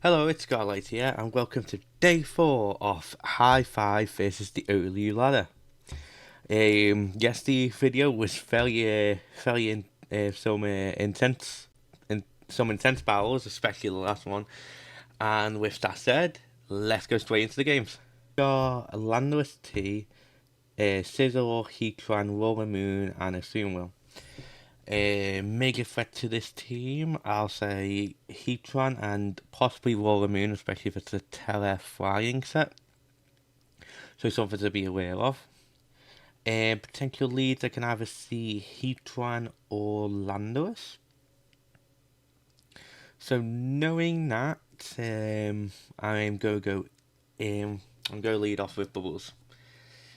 Hello, it's Scarlight here, and welcome to day 4 of Hive Five versus the OLU ladder. Yes, the video was some intense battles, especially the last one. And with that said, let's go straight into the games. Got a Landless T, Sizzle, Heatran, Roller Moon, and a Sumo. Mega threat to this team, I'll say Heatran and possibly Roller Moon, especially if it's a Tele flying set. So something to be aware of. Potential leads, I can either see Heatran or Landorus. So knowing that, I'm going to go. I'm going to lead off with Bubbles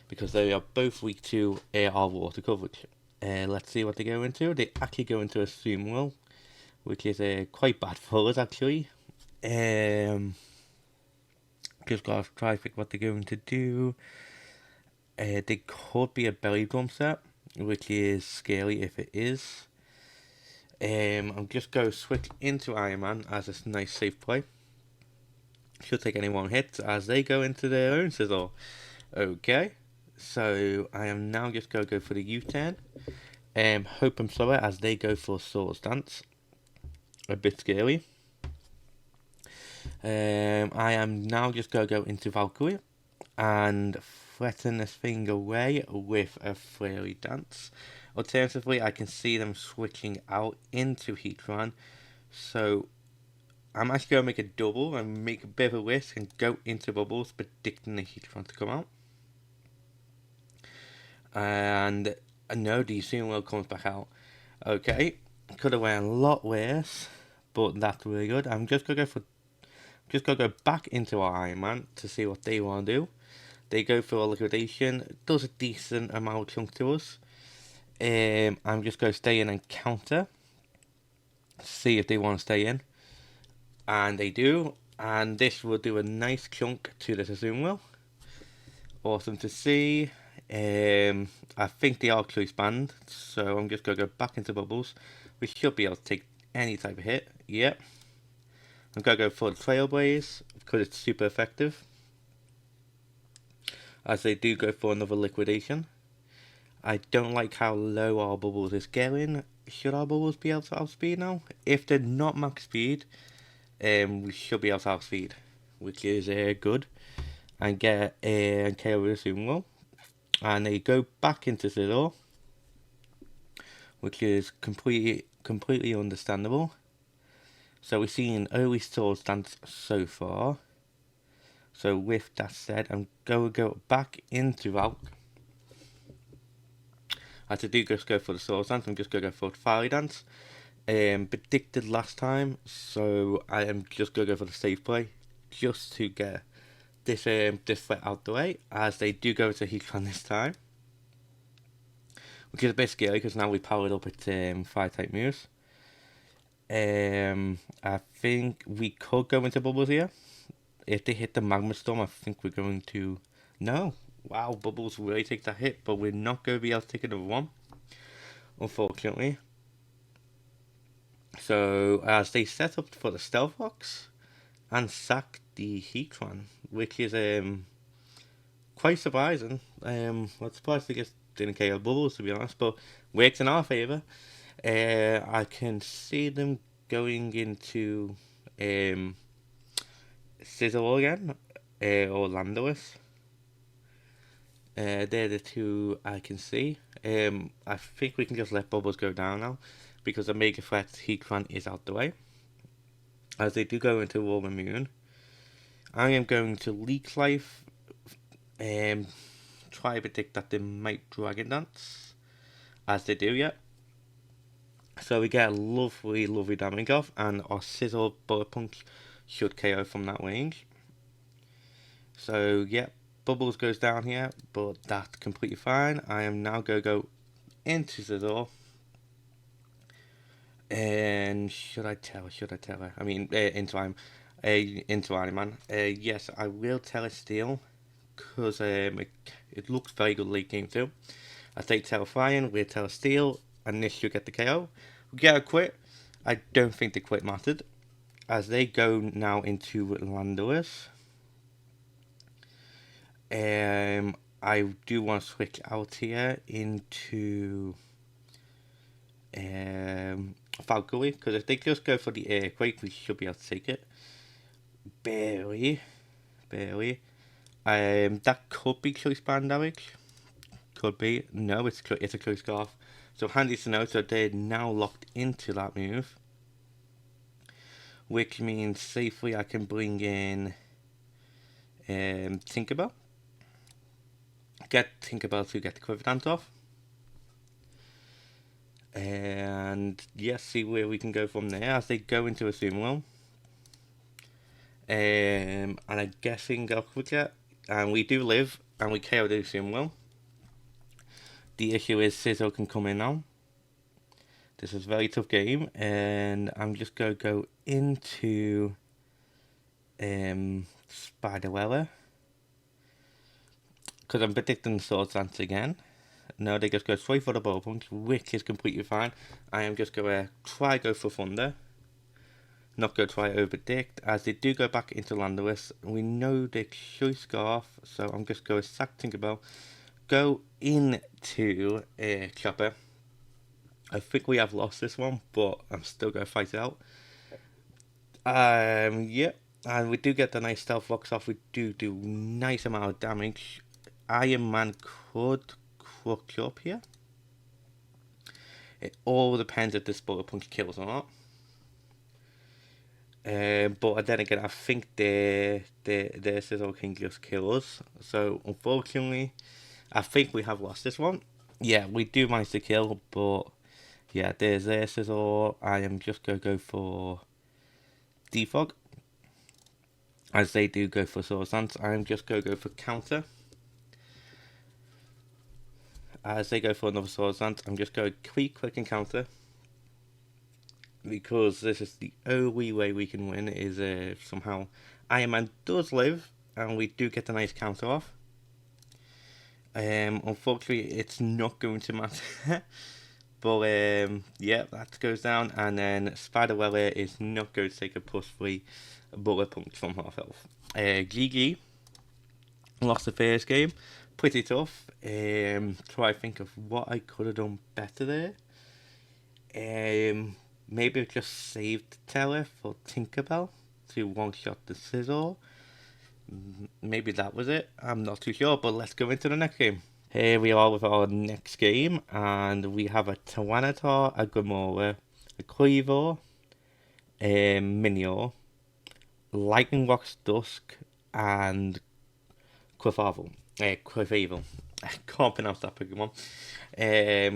because they are both weak to our water coverage. Let's see what they go into. They actually go into a Sumo, which is quite bad for us actually. Just gotta try to think what they're going to do. They could be a belly drum set, which is scary if it is. I'm just going to switch into Iron Man as a nice safe play. Should take any one hit as they go into their own sizzle. Okay, so I am now just going to go for the U-turn. Hope I'm slower as they go for Sword Stance. A bit scary. I am now just going to go into Valkyrie and threaten this thing away with a Fairy Dance. Alternatively, I can see them switching out into Heatran, so I'm actually going to make a double and make a bit of a risk and go into Bubbles, predicting the Heatran to come out. And no, the Sumo comes back out. Okay, could have went a lot worse, but that's really good. I'm just gonna go back into our Iron Man to see what they want to do. They go for a liquidation. It does a decent amount of chunk to us. I'm just going to stay in and counter. See if they want to stay in. And they do. And this will do a nice chunk to the Suzumo. Awesome to see. I think the archery is banned. So I'm just going to go back into Bubbles. We should be able to take any type of hit. Yep. I'm going to go for the Trailblaze because it's super effective. As they do go for another liquidation. I don't like how low our Bubbles is getting. Should our Bubbles be able to outspeed now? If they're not max speed, we should be able to outspeed, which is good. And get and KO with a Sumo. And they go back into Zero, which is completely understandable. So we're seeing early sword stance so far. So with that said, I'm going to go back into Valk. As I do just go for the sword dance, I'm just going to go for the fiery dance. Predicted last time, so I am just going to go for the safe play, just to get this threat out the way, as they do go to Heatran this time. Which is a bit scary, because now we powered up at 5 type moves. I think we could go into Bubbles here. If they hit the Magma Storm, I think we're going to... No. Wow, Bubbles really take that hit, but we're not going to be able to take another one, unfortunately. So, as they set up for the Stealth Box and sack the Heatran, which is quite surprising. I'm surprised they just didn't KO Bubbles, to be honest, but works in our favour. I can see them going into Sizzle again, or Landorus. They're the two I can see. I think we can just let Bubbles go down now, because the Mega Threat Heatran is out the way. As they do go into Roller Moon, I am going to Leak Life, try to predict that they might Dragon Dance, as they do, yeah. So we get a lovely damage off, and our Sizzle Bullet Punch should KO from that range. So, yeah, Bubbles goes down here, but that's completely fine. I am now going to go into the door. And should I tell her? I mean, into Iron Man. Yes, I will tell her still, because it looks very good late game too. I say tell Flying, we'll tell Steel, and this should get the KO. We get a quit. I don't think the quit mattered, as they go now into Landorus. I do want to switch out here into Valkyrie, because if they just go for the Earthquake, we should be able to take it. Barely. That could be close band damage. Could be. No, it's a close scarf. So handy to know, so they're now locked into that move. Which means safely I can bring in Tinkerbell. Get Tinkerbell to get the Quiver Dance off. And yes, see where we can go from there as they go into a sumo. And I'm guessing I'll quicker. And we do live, and we KO the sumo. The issue is Scizor can come in now. This is a very tough game, and I'm just going to go into Spiderwella. Because I'm predicting Swords Dance again. No, they just go straight for the Ball Punch, which is completely fine. I am just going to go for Thunder. Not going to try overpredict, as they do go back into Landorus. We know they show Scarf, so I'm just going to sack Tinkerbell. Go into Chopper. I think we have lost this one, but I'm still going to fight it out. Yeah, and we do get the nice stealth rocks off. We do nice amount of damage. Iron Man could crutch up here. It all depends if this Bullet Punch kills or not. But then again, I think their Scizor can just kill us. So unfortunately, I think we have lost this one. Yeah, we do manage to kill, but yeah, there's their Scizor. I am just going to go for Defog. As they do go for Sword Dance, I am just going to go for Counter. As they go for another Sword Dance, I'm just going to quick and counter. Because this is the only way we can win, is if somehow Iron Man does live, and we do get a nice counter off. Unfortunately, it's not going to matter. But yeah, that goes down, and then Spiderwella is not going to take a +3 bullet punch from half health. GG. Lost the first game. Pretty tough. Try to think of what I could have done better there. Maybe just saved Teller for Tinkerbell to one-shot the Scizor. Maybe that was it. I'm not too sure, but let's go into the next game. Here we are with our next game, and we have a Tyranitar, a Gamora, a Quivor, a Minior, Lightning Rocks Dusk, and Quafavel. Quafavel. I can't pronounce that Pokemon.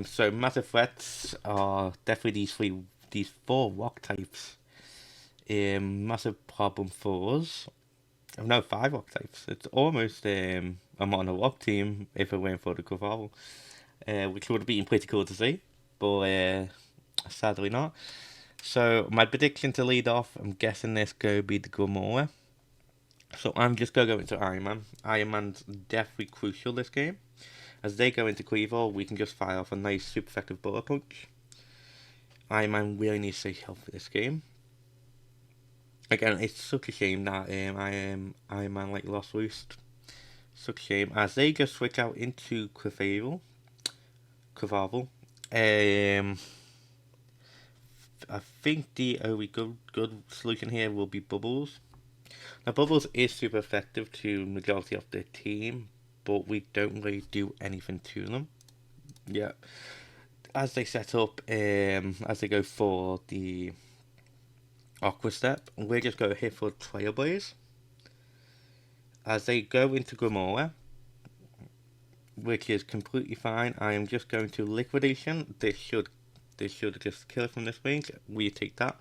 So massive threats are definitely these four rock types. Massive problem for us. No, 5 rock types. It's almost I'm on a rock team if I went for the Quafavel, which would have been pretty cool to see, but sadly not. So my prediction to lead off, I'm guessing this going to be the Gamora. So I'm just going to go into Iron Man. Iron Man's definitely crucial this game. As they go into Quivor, we can just fire off a nice super effective bullet punch. Iron Man really needs to stay healthy for this game. Again, it's such a shame that Iron Man lost Roost. Such a shame. As they just switch out into Quafavel. I think the only good solution here will be Bubbles. Now, Bubbles is super effective to majority of their team, but we don't really do anything to them. Yeah. As they set up, as they go for the Aqua Step, we're just going to hit for Trailblaze. As they go into Gamora, which is completely fine, I am just going to Liquidation. This should just kill it from this range. We take that.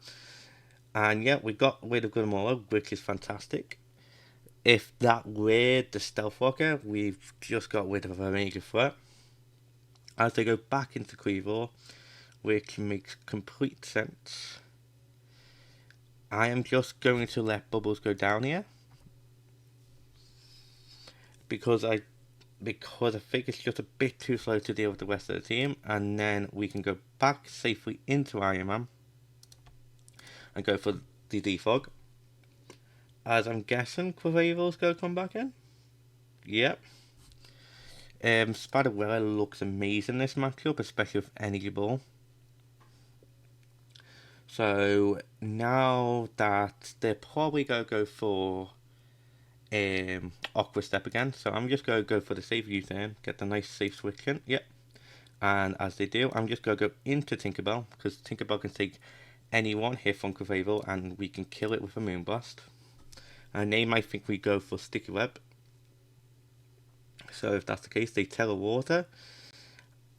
And yeah, we got rid of Gamora, which is fantastic. If that were the Stealth Walker, we've just got rid of a major threat. As they go back into Quivor, which makes complete sense. I am just going to let Bubbles go down here. Because I think it's just a bit too slow to deal with the rest of the team. And then we can go back safely into Iron Man. And go for the defog. As I'm guessing Quavavel's going to come back in. Yep. Spiderwella looks amazing this matchup, especially with Energy Ball. So now that they're probably going to go for Aqua Step again. So I'm just going to go for the safe U-turn, get the nice safe switch in. Yep. And as they do, I'm just going to go into Tinkerbell, because Tinkerbell can take any one hit from Quavavel and we can kill it with a Moonblast. And they might think we go for Sticky Web. So if that's the case, they Telewater.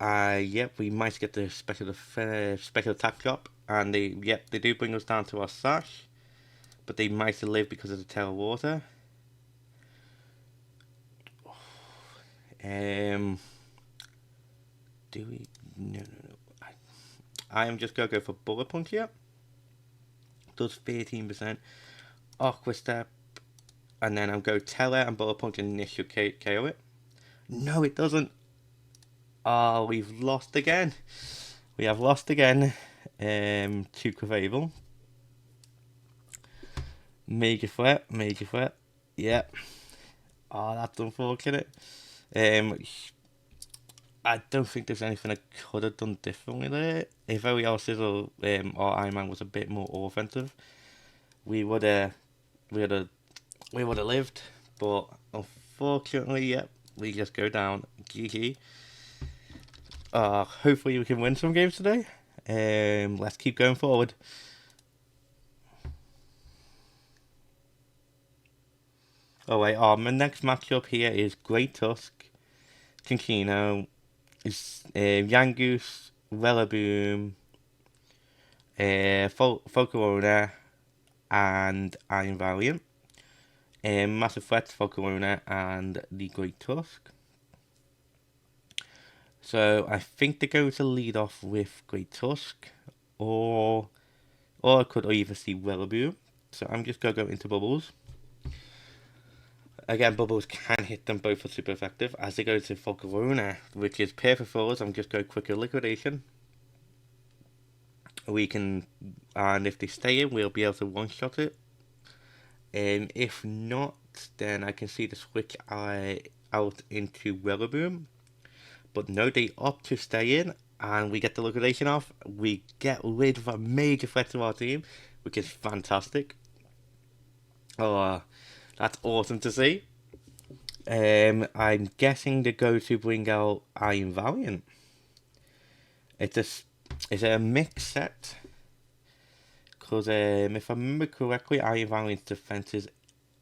Yep, we might get the special attack drop. And they do bring us down to our Sash. But they might live because of the Telewater. Do we? No. I am just going to go for Bullet Punch here. Does 13%. Aqua Step. And then I'm going to Tele and Bullet Punch and this should KO it. No, it doesn't. Oh, we've lost again. We have lost again to Quavavel. Major threat. Yep. Oh, that's unfortunate. I don't think there's anything I could have done differently there. If Ariel Sizzle or Iron Man was a bit more offensive, we would have lived. But unfortunately, yep, we just go down. GG. Hopefully we can win some games today. Let's keep going forward. Alright, my next matchup here is Great Tusk, Kinkino, Yangoose, Wellaboom, Volcarona, and Iron Valiant. Massive threats, Volcarona, and the Great Tusk. So I think they're going to lead off with Great Tusk, or I could either see Wellaboom. So I'm just going to go into Bubbles. Again, Bubbles can hit them both for super effective. As they go to Volcarona, which is perfect for us, I'm just going quicker liquidation. We can, and if they stay in, we'll be able to one-shot it. If not, then I can see the switch out into Wellaboom. But no, they opt to stay in, and we get the liquidation off. We get rid of a major threat to our team, which is fantastic. Oh, that's awesome to see. I'm guessing they go to bring out Iron Valiant. It's a mixed set. Because if I remember correctly, Iron Valiant's defenses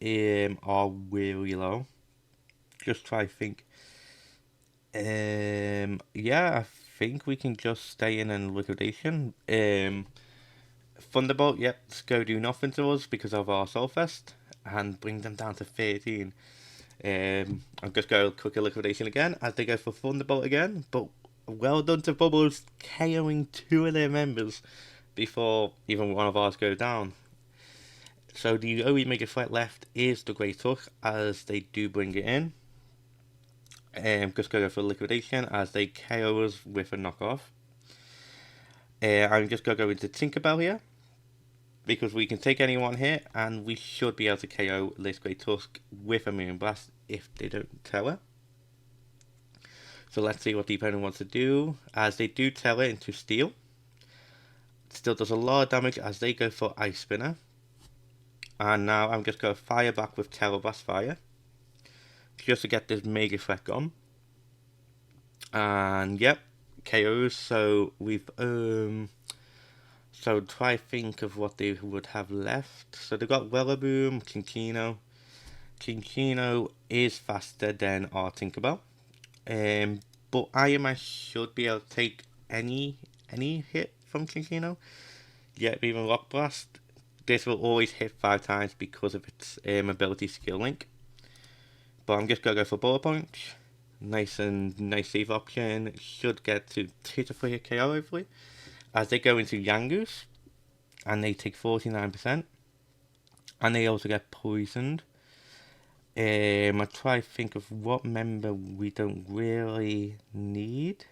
are really low. Just try to think. Yeah, I think we can just stay in and liquidation. Thunderbolt, yep, let's go do nothing to us because of our Soulfest and bring them down to 13. I'm just going to quick liquidation again as they go for Thunderbolt again, but well done to Bubbles KOing 2 of their members before even one of ours go down. So the only major threat left is the Great Tusk as they do bring it in. Just go for liquidation as they KO us with a knockoff. I'm just going to go into Tinkerbell here because we can take anyone here and we should be able to KO this Great Tusk with a Moonblast if they don't tell her. So let's see what the opponent wants to do as they do tell it into Steel. Still does a lot of damage as they go for Ice Spinner. And now I'm just going to fire back with Teleblast Fire just to get this mega threat gone. And yep, KOs. So we've so try think of what they would have left. So they've got Wellaboom, Kinkino. Kinkino is faster than our Tinkerbell. But Iron Man should be able to take any hit from Kinkino. Yep, even Rock Blast. This will always hit 5 times because of its ability skill link. But I'm just going to go for Bullet Punch. Nice save option. Should get to 2 to 3 KO hopefully. As they go into Yangoose. And they take 49%. And they also get poisoned. I try to think of what member we don't really need.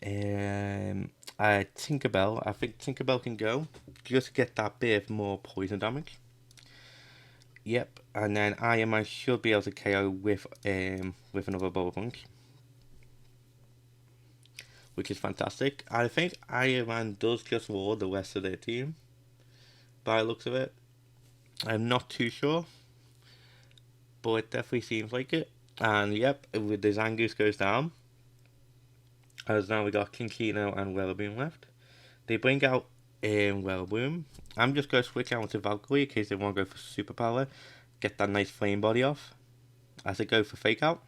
Tinkerbell. I think Tinkerbell can go just to get that bit more poison damage. Yep, and then Iron Man should be able to KO with another Bubble Punch, which is fantastic. I think Iron Man does just ward the rest of their team, by the looks of it. I'm not too sure, but it definitely seems like it. And yep, with the Zangoose goes down, as now we got Kinkino and Wellaboom left. They bring out Wellaboom. I'm just going to switch out to Valkyrie in case they want to go for superpower. Get that nice flame body off. As they go for fake out.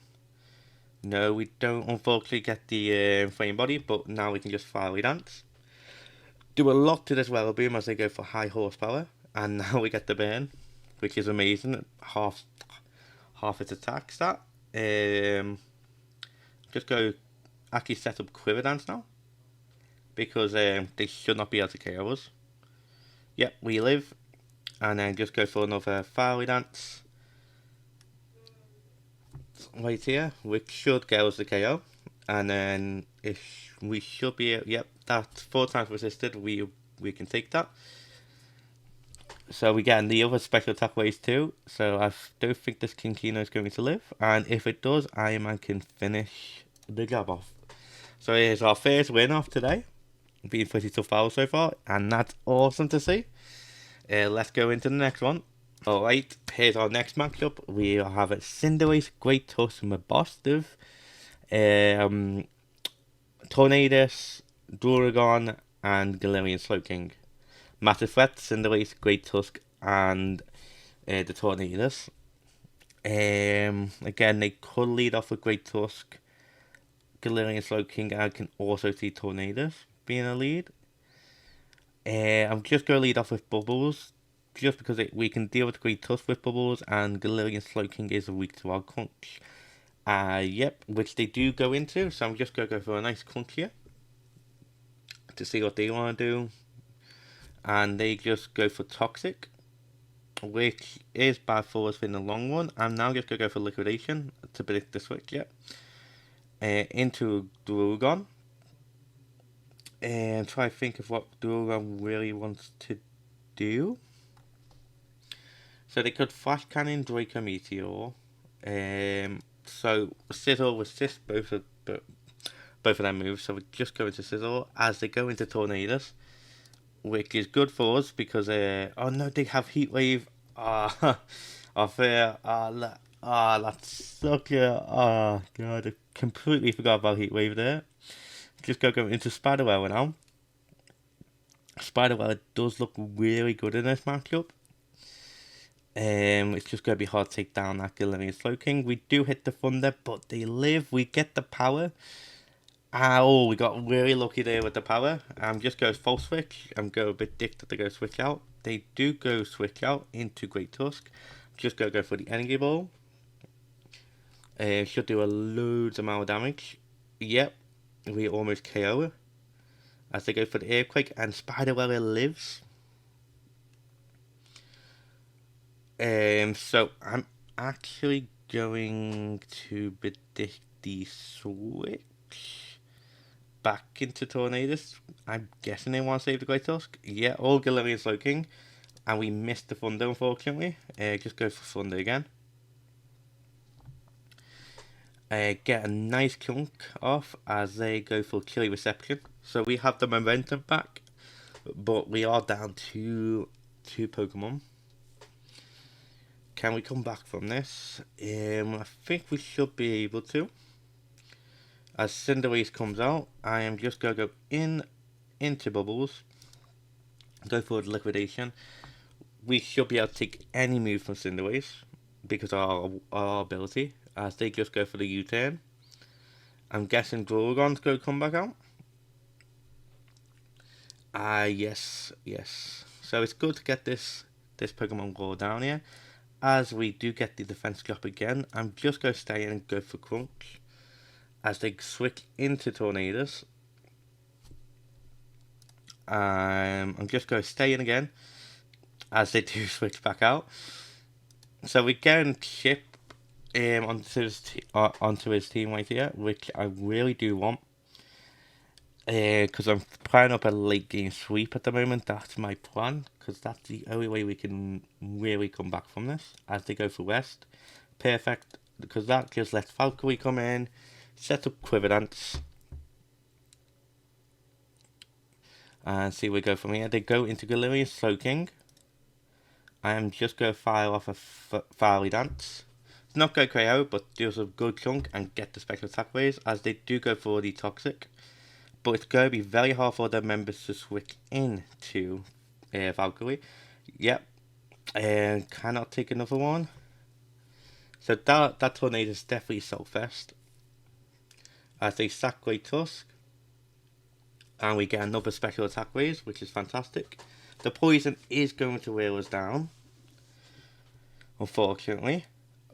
No, we don't unfortunately get the flame body, but now we can just fiery dance. Do a lot to this Wellaboom as they go for high horsepower. And now we get the burn, which is amazing. Half its attack stat. Just go actually set up Quiver Dance now, because they should not be able to KO us. Yep, we live, and then just go for another Fiery Dance right here, which should get us the KO. And then if we should be, yep, that's 4 times resisted. We can take that. So we get the other special attack waves too. So I don't think this Kinkino is going to live, and if it does, Iron Man can finish the job off. So here's our first win off today. Been pretty tough battle so far, and that's awesome to see. Let's go into the next one. Alright, here's our next matchup. We have a Cinderace, Great Tusk, Mabostive, Tornadus, Duragon, and Galarian Slowking. Massive threat, Cinderace, Great Tusk, and the Tornadus. Again, they could lead off with Great Tusk, Galarian Slowking. I can also see Tornadus being a lead. I'm just going to lead off with Bubbles, just because we can deal with Great Tusk with Bubbles, and Galarian Slowking is weak to our Crunch. Yep, which they do go into, so I'm just going to go for a nice Crunch here to see what they want to do. And they just go for Toxic, which is bad for us in the long run. I'm now just going to go for Liquidation to predict the switch, yep. Into Duragon. And try to think of what Duragon really wants to do. So they could Flash Cannon, Draco Meteor. So Sizzle will assist both of them moves. So we just go into Sizzle as they go into Tornadus, which is good for us because oh no, they have Heat Wave. That's such a god, I completely forgot about Heat Wave there. Just go into Spiderweb now. Spiderweb does look really good in this matchup. It's just going to be hard to take down that Galarian Slowking. We do hit the Thunder, but they live. We get the power. Oh, we got really lucky there with the power. Just go full switch. I'm going a bit dick that they go switch out. They do go switch out into Great Tusk. Just go for the Energy Ball. Should do a loads amount of damage. Yep, we almost KO as they go for the Earthquake, and Spiderweb lives. So I'm actually going to predict the switch back into Tornadus. I'm guessing they want to save the Great Tusk. Yeah, all Galarian Slowking, and we missed the Thunder unfortunately. Just go for Thunder again. Get a nice chunk off as they go for Chilly Reception. So we have the momentum back, but we are down to 2 Pokemon. Can we come back from this? I think we should be able to. As Cinderace comes out, I am just going to go into Bubbles. Go for the Liquidation. We should be able to take any move from Cinderace because of our ability, as they just go for the U-turn. I'm guessing Duragon's going to come back out. Yes. So it's good to get this Pokemon Go down here, as we do get the defense drop again. I'm just going to stay in and go for Crunch as they switch into Tornadus. I'm just going to stay in again as they do switch back out. So we get Chip onto his team right here, which I really do want. Because I'm planning up a late game sweep at the moment. That's my plan, because that's the only way we can really come back from this. As they go for West, perfect, because that just lets Valkyrie come in, set up Quiver Dance, and see where we go from here. They go into Galarian Soaking. I am just going to fire off a Fiery Dance. It's not going to KO, but do a good chunk and get the special attack waves, as they do go for the Toxic. But it's going to be very hard for their members to switch into Valkyrie. Yep. And cannot take another one. So that tornado is definitely Selfest. As they sack Great Tusk. And we get another special attack raise, which is fantastic. The poison is going to wear us down, unfortunately.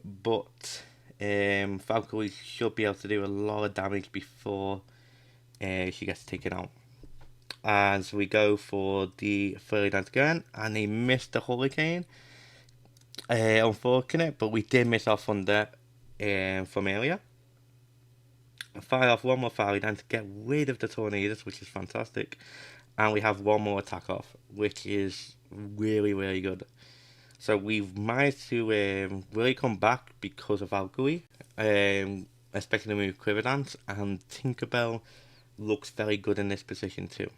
But Valkyrie should be able to do a lot of damage before she gets taken out. As we go for the Fairy Dance again, and they missed the Hurricane. Unfortunate, but we did miss our Thunder from earlier. Fire off one more Fairy Dance to get rid of the Tornadoes, which is fantastic. And we have one more attack off, which is really, really good. So we've managed to really come back because of Valkyrie, especially the move Quiver Dance, and Tinkerbell looks very good in this position too.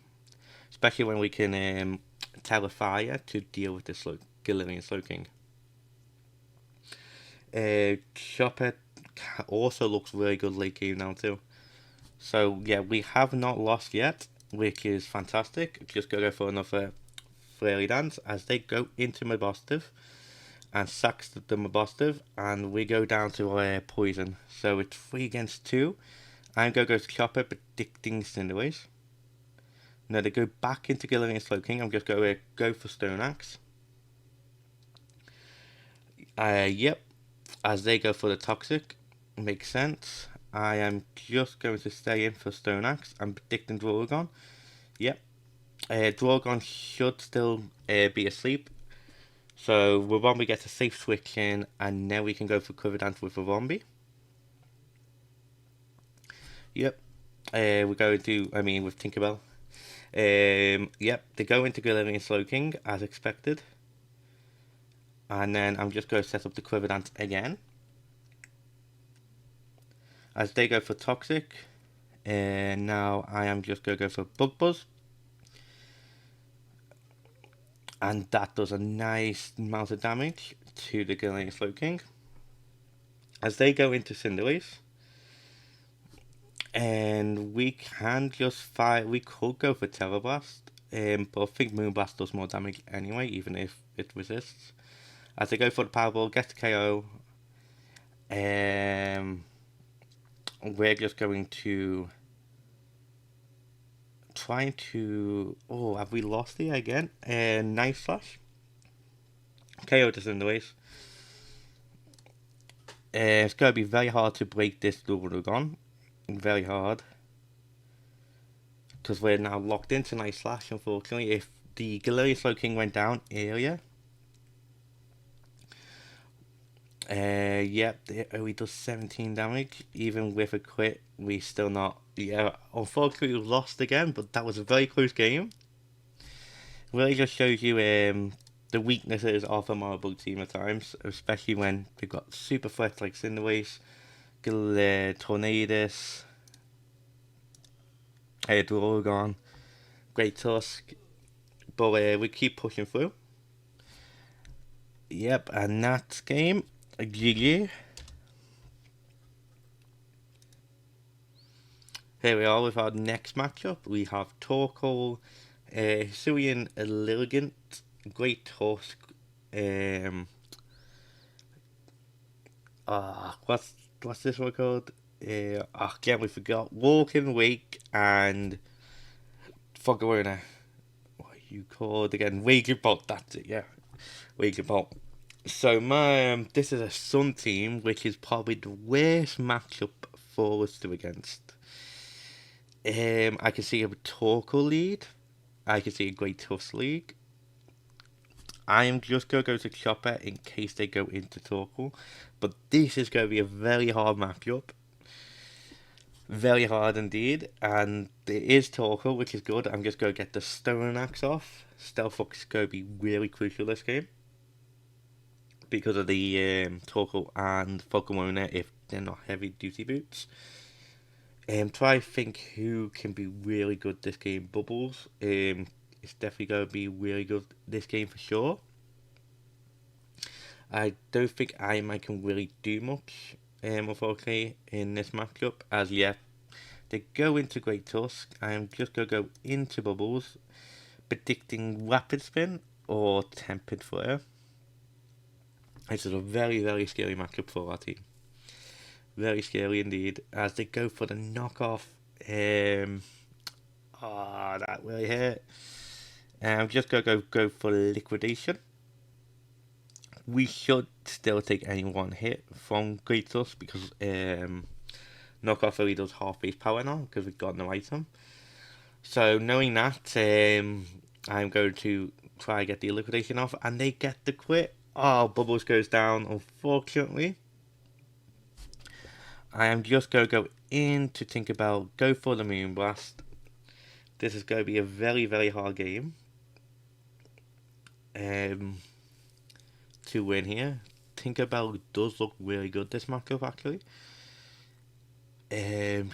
Especially when we can tell a fire to deal with this Galarian Slowking. Chopper also looks really good late game now too. So yeah, we have not lost yet, which is fantastic. Just go for another Fairy Dance as they go into Mabostive and sacks the Mabostive, and we go down to Poison. So it's 3 against 2. I'm going to go to Chopper, predicting Cinderace. Now they go back into Galarian Slowking. I'm just going to go for Stone Axe. Yep, as they go for the Toxic. Makes sense. I am just going to stay in for Stone Axe. I'm predicting Drogon. Yep. Drogon should still be asleep. So Wurombi gets a safe switch in, and now we can go for Quiver Dance with Wurombi. Yep. We're going to, with Tinkerbell. Yep, they go into Galarian Slowking as expected. And then I'm just going to set up the Quiver Dance again. As they go for Toxic. And now I am just going to go for Bug Buzz. And that does a nice amount of damage to the Galarian Slowking. As they go into Cinderace. And we can just fire, we could go for Terra Blast. But I think Moonblast does more damage anyway, even if it resists. As they go for the Powerball, gets KO. We're just going to trying to... Oh, have we lost it again? Knife Slash. KO to Cinderace. It's going to be very hard to break this Lucagon. Very hard. Because we're now locked into Knife Slash, unfortunately. If the Galarian Slowking went down earlier... Yep, it only does 17 damage. Even with a crit, we still not... Yeah, unfortunately we lost again, but that was a very close game. Really just shows you the weaknesses of a Marble team at times, especially when they've got super threats like Cinderace, Tornadus, Drogon, Great Tusk, but we keep pushing through. Yep, and that game, GG. Here we are with our next matchup. We have Torkoal, Hisuian Lilligant, Great Tusk, what's this one called? Again we forgot. Walking Wake and Foggerona. What are you called again? Waging Bolt, that's it, yeah. Waging Bolt. So this is a Sun team, which is probably the worst matchup for us to against. I can see a Torkoal lead. I can see a Great Tusk lead. I am just going to go to Chopper in case they go into Torkoal. But this is going to be a very hard matchup. Very hard indeed, and it is Torkoal, which is good. I'm just going to get the Stone Axe off. Stealth Fox is going to be really crucial this game because of the Torkoal and Falcon if they're not heavy duty boots. Try to think who can be really good this game. Bubbles. It's definitely going to be really good this game for sure. I don't think Iron Man can really do much, unfortunately, in this matchup. As yet, they go into Great Tusk. I'm just going to go into Bubbles, predicting Rapid Spin or Tempered Flare. This is a very, very scary matchup for our team. Very scary indeed. As they go for the knockoff. That really hurt. I'm just going to go for Liquidation. We should still take any one hit from Great Tusk because knockoff only does half base power now because we've got no item. So knowing that, I'm going to try to get the liquidation off, and they get the quit. Oh, Bubbles goes down, unfortunately. I am just going to go in to Tinkerbell, go for the Moonblast. This is going to be a very, very hard game to win here. Tinkerbell does look really good this matchup actually.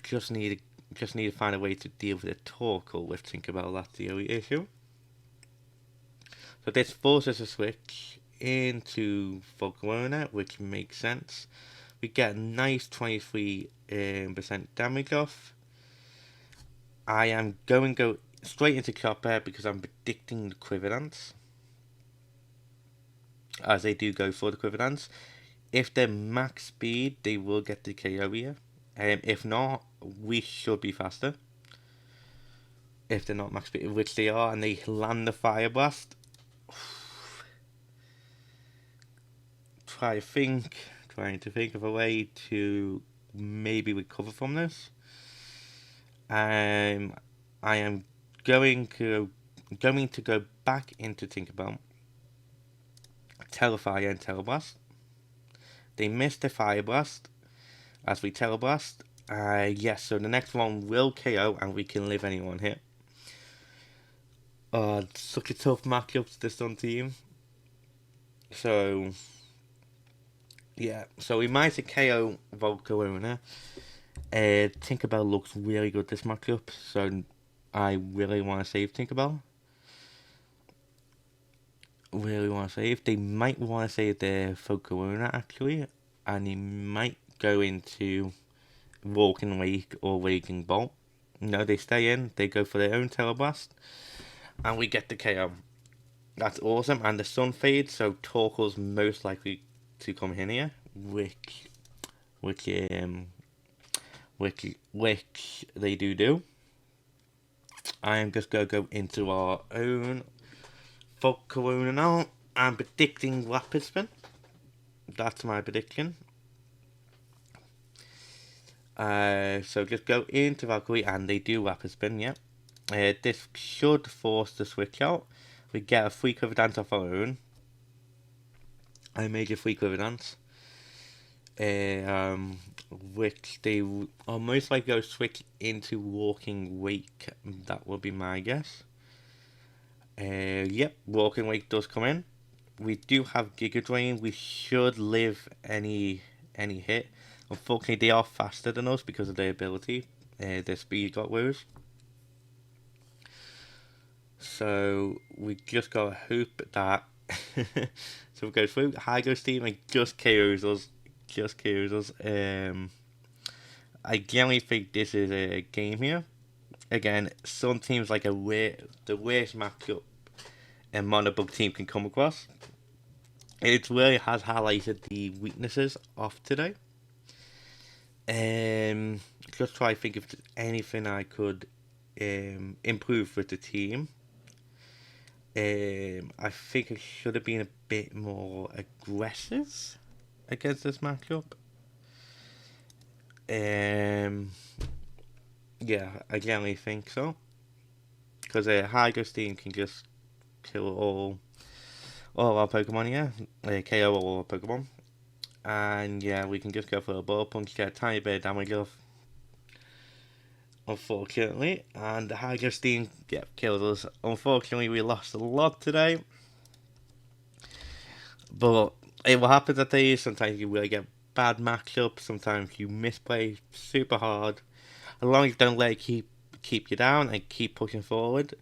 Just need to find a way to deal with the Torkoal with Tinkerbell. That's the only issue. So this forces a switch into Volcarona, which makes sense. We get a nice 23% damage off. I am going to go straight into Chopper because I'm predicting the Quiver Dance, as they do go for the Quiver Dance. If they're max speed, they will get the KO here. If not, we should be faster. If they're not max speed, which they are, and they land the Fire Blast. Trying to think of a way to maybe recover from this. I am going to go back into Tinkerbell, Telefire and Teleblast. They missed the Fire Blast as we Teleblast. Yes, so the next one will KO and we can live anyone hit. Such a tough matchup to this Sun team. So yeah, so we might have KO Volcarona. Tinkerbell looks really good this matchup, so I really want to save Tinkerbell. Really want to save. They might want to save their Volcarona actually, and they might go into Walking Wake or Raging Bolt. No, they stay in. They go for their own Teleblast, and we get the KO. That's awesome, and the Sun fades, so Torkoal's most likely to come in here, which they do. I am just gonna go into our own Volcarona now. I'm predicting Rapid Spin. That's my prediction. So just go into Valkyrie, and they do Rapid Spin. Yeah. This should force the switch out. We get a free Quiver Dance of our own. I made a free Quiver Dance. Which they are most likely going to switch into Walking Wake. That would be my guess. Yep, Walking Wake does come in. We do have Giga Drain. We should live any hit. Unfortunately, they are faster than us because of their ability. Their speed got worse. So we just gotta hope that so we go through. Hygo's team and just KOs us. I generally think this is a game here. Again, some teams like the worst matchup a Monobug team can come across. It really has highlighted the weaknesses of today. Just try to think if there's anything I could improve with the team. I think I should have been a bit more aggressive against this matchup. Yeah, I generally think so. Because Hygo's team can just kill all our Pokemon, yeah. KO all our Pokemon. And yeah, we can just go for a Ball Punch, get a tiny bit of damage off. unfortunately, and the Hydrosteam killed us. Unfortunately, we lost a lot today, but it will happen at these. Sometimes you really get bad matchups. Sometimes you misplay super hard. As long as you don't let it keep you down and keep pushing forward.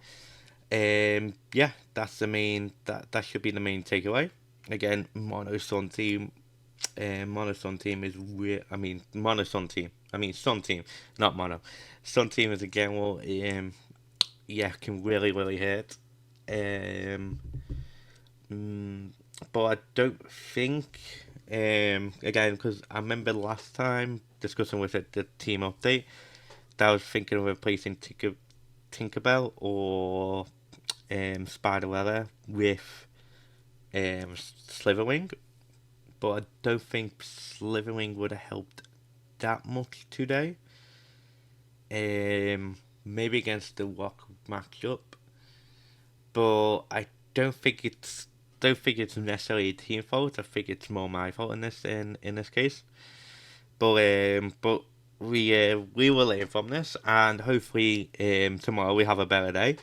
Yeah, that's the main. That should be the main takeaway. Again, Mono Sun team. Mono Sun team is Mono Sun team. Sun team, not Mono. Sun team is again well. Yeah, can really hurt. Um, mm, but I don't think. Again, because I remember last time discussing with it the team update, that I was thinking of replacing Tinkerbell or Spider with Slitherwing, but I don't think Slitherwing would have helped that much today. Maybe against the Rock matchup, but I don't think it's necessarily a team fault. I think it's more my fault in this case. But we will learn from this, and hopefully tomorrow we have a better day.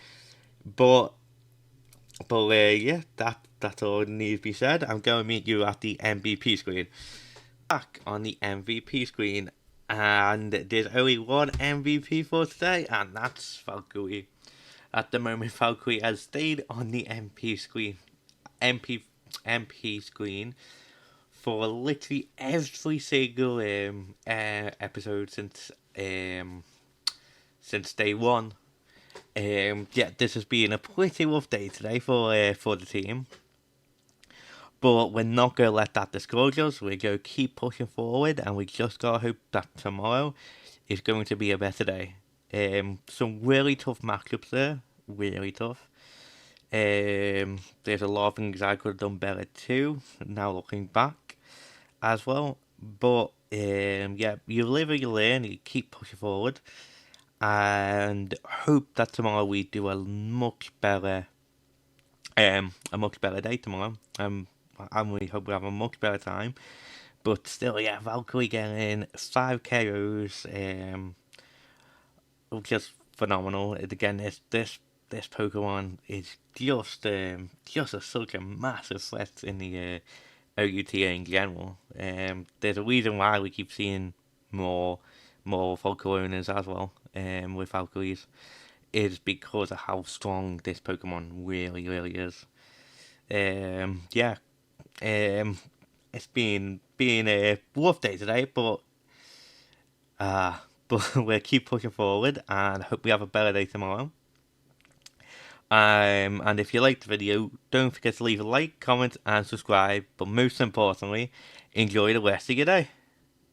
But yeah, that's all needs to be said. I'm going to meet you at the MVP screen. Back on the MVP screen, and there's only one MVP for today, and that's Valkyrie. At the moment, Valkyrie has stayed on the MP screen for literally every single episode since day one. Yeah, this has been a pretty rough day today for the team. But we're not going to let that discourage us. We're going to keep pushing forward, and we just got to hope that tomorrow is going to be a better day. Some really tough matchups there. Really tough. There's a lot of things I could have done better too, now looking back as well. But yeah, you live and you learn, you keep pushing forward, and hope that tomorrow we do a much better day tomorrow. And we hope we have a much better time. But still, yeah, Valkyrie getting 5 KOs, just phenomenal. Again, this Pokemon is just such a massive threat in the OUTA in general. There's a reason why we keep seeing more Volcaronas as well, with Valkyries, is because of how strong this Pokemon really is. Yeah, it's been a rough day today, but we'll keep pushing forward and hope we have a better day tomorrow. And if you liked the video, don't forget to leave a like, comment, and subscribe. But most importantly, enjoy the rest of your day.